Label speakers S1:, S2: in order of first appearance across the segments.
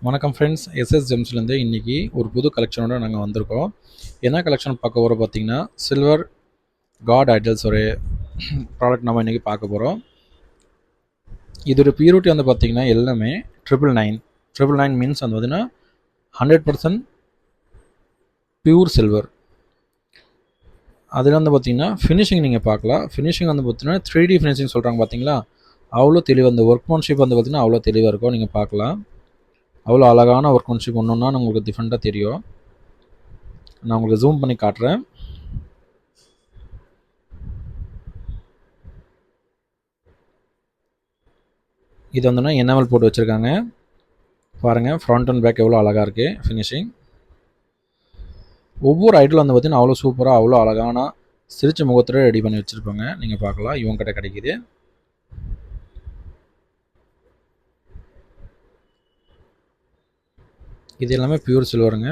S1: வணக்கம் friends, SS ஜெம்ஸ்லேருந்து இன்றைக்கி ஒரு புது கலெக்ஷனோட நாங்கள் வந்திருக்கோம். என்ன கலெக்ஷன் பார்க்க போகிறோம் பார்த்தீங்கன்னா, சில்வர் காட் ஐடல்ஸ் ஒரு ப்ராடக்ட் நம்ம இன்றைக்கி பார்க்க போகிறோம். இதோட பியூரிட்டி வந்து பார்த்திங்கன்னா எல்லாமே 999 மீன்ஸ் வந்து பார்த்திங்கன்னா 100% பியூர் சில்வர். அதில் வந்து பார்த்திங்கன்னா ஃபினிஷிங் நீங்கள் பார்க்கலாம். ஃபினிஷிங் வந்து பார்த்திங்கன்னா 3D ஃபினிஷிங் சொல்கிறாங்க பார்த்தீங்களா, அவ்வளோ தெளிவாக அந்த ஒர்க்மேன்ஷிப் வந்து பார்த்திங்கன்னா அவ்வளோ தெளிவாக இருக்கும். நீங்கள் பார்க்கலாம், அவ்வளோ அழகான ஒர்க்மேன்ஷிப் ஒன்றுன்னா உங்களுக்கு டிஃப்ரெண்ட்டாக தெரியும். நான் உங்களுக்கு ஜூம் பண்ணி காட்டுறேன். இது வந்துன்னா என்எம்எல் போட்டு வச்சுருக்காங்க பாருங்கள். ஃப்ரண்ட் அண்ட் பேக் எவ்வளோ அழகாக இருக்குது ஃபினிஷிங். ஒவ்வொரு ஐடியில் வந்து பார்த்திங்கன்னா அவ்வளோ சூப்பராக அவ்வளோ அழகான சிரிச்ச முகத்தில் ரெடி பண்ணி வச்சுருப்பாங்க. நீங்கள் பார்க்கலாம், இவங்ககிட்ட கிடைக்கிது. இது எல்லாமே பியூர் சில்வருங்க.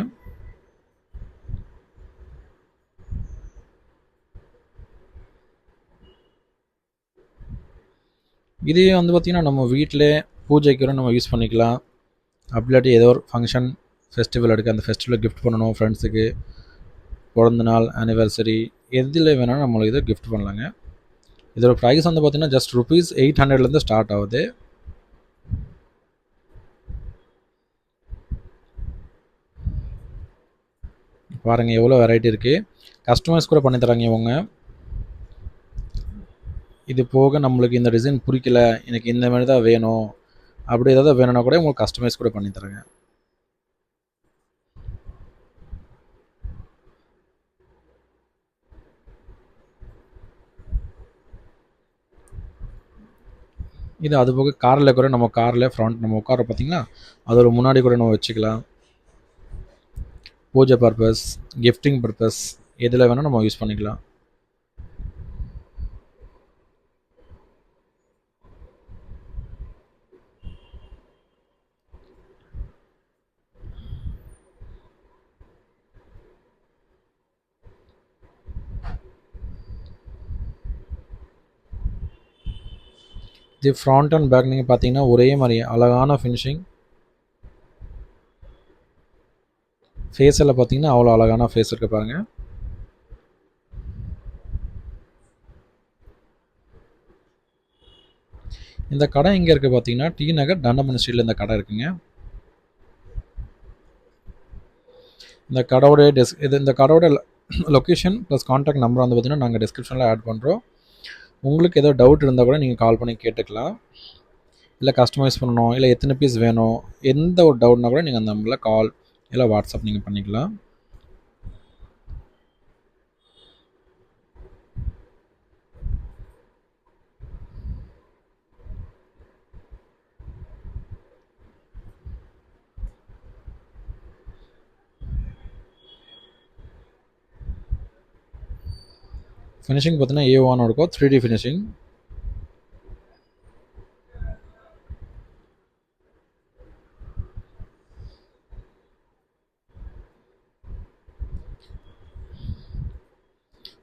S1: இதே வந்து பார்த்திங்கன்னா நம்ம வீட்டில் பூஜைக்கு வர நம்ம யூஸ் பண்ணிக்கலாம். அப்படி இல்லாட்டி ஏதோ ஒரு ஃபங்க்ஷன் ஃபெஸ்டிவல் எடுக்க, அந்த ஃபெஸ்டிவலில் கிஃப்ட் பண்ணணும் ஃப்ரெண்ட்ஸுக்கு, பிறந்த நாள், ஆனிவர்சரி, எதில் வேணாலும் நம்மளுக்கு இதை கிஃப்ட் பண்ணலாங்க. இதோட ப்ரைஸ் வந்து பார்த்திங்கன்னா ஜஸ்ட் ₹800 ஸ்டார்ட் ஆகுது. பாருங்கள் எவ்வளோ வெரைட்டி இருக்குது. கஸ்டமைஸ் கூட பண்ணி தராங்க இவங்க. இது போக நம்மளுக்கு இந்த டிசைன் பிடிக்கல, எனக்கு இந்த மாதிரி தான் வேணும், அப்படி ஏதாவது வேணும்னா கூட உங்களுக்கு கஸ்டமைஸ் கூட பண்ணி தராங்க. இது அது போக காரில் கூட நம்ம காரில் ஃப்ரண்ட் நம்ம உட்கார பார்த்திங்கன்னா அதோட முன்னாடி கூட நம்ம வச்சுக்கலாம். பூஜை பர்பஸ், கிஃப்டிங் பர்பஸ், எதில் வேணால் நம்ம யூஸ் பண்ணிக்கலாம். இது ஃப்ரண்ட் அண்ட் பேக் நீங்கள் பார்த்தீங்கன்னா ஒரே மாதிரி அழகான ஃபினிஷிங். ஃபேஸில் பார்த்தீங்கன்னா அவ்வளோ அழகான ஃபேஸ் இருக்குது பாருங்கள். இந்த கடை எங்கே இருக்குது பார்த்தீங்கன்னா டி நகர் தண்டமணி ஸ்ட்ரீட்டில் இந்த கடை இருக்குங்க. இந்த கடையோட இந்த கடையோட லொக்கேஷன் ப்ளஸ் கான்டாக்ட் நம்பர் வந்து பார்த்திங்கன்னா நாங்கள் டிஸ்கிரிப்ஷனில் ஆட் பண்ணுறோம். உங்களுக்கு ஏதோ டவுட் இருந்தால் கூட நீங்கள் கால் பண்ணி கேட்டுக்கலாம். இல்லை கஸ்டமைஸ் பண்ணணும், இல்லை எத்தனை பீஸ் வேணும், எந்த ஒரு டவுட்னா கூட நீங்கள் அந்த நம்பரில் கால் இல்லை வாட்ஸ்அப் நீங்கள் பண்ணிக்கலாம். ஃபினிஷிங் பார்த்தீங்கன்னா A1 இருக்கும், 3D ஃபினிஷிங்.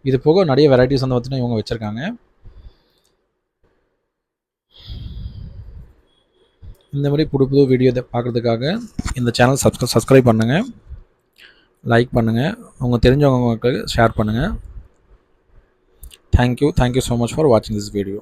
S1: இது போக நிறைய வெரைட்டிஸ் வந்து பார்த்தீங்கன்னா இவங்க வச்சுருக்காங்க. இந்த மாதிரி புது புது வீடியோ பார்க்குறதுக்காக இந்த சேனல் சப்ஸ்கிரைப் பண்ணுங்கள், லைக் பண்ணுங்கள், உங்கள் தெரிஞ்சவங்களுக்கு ஷேர் பண்ணுங்கள். Thank you so much for watching this video.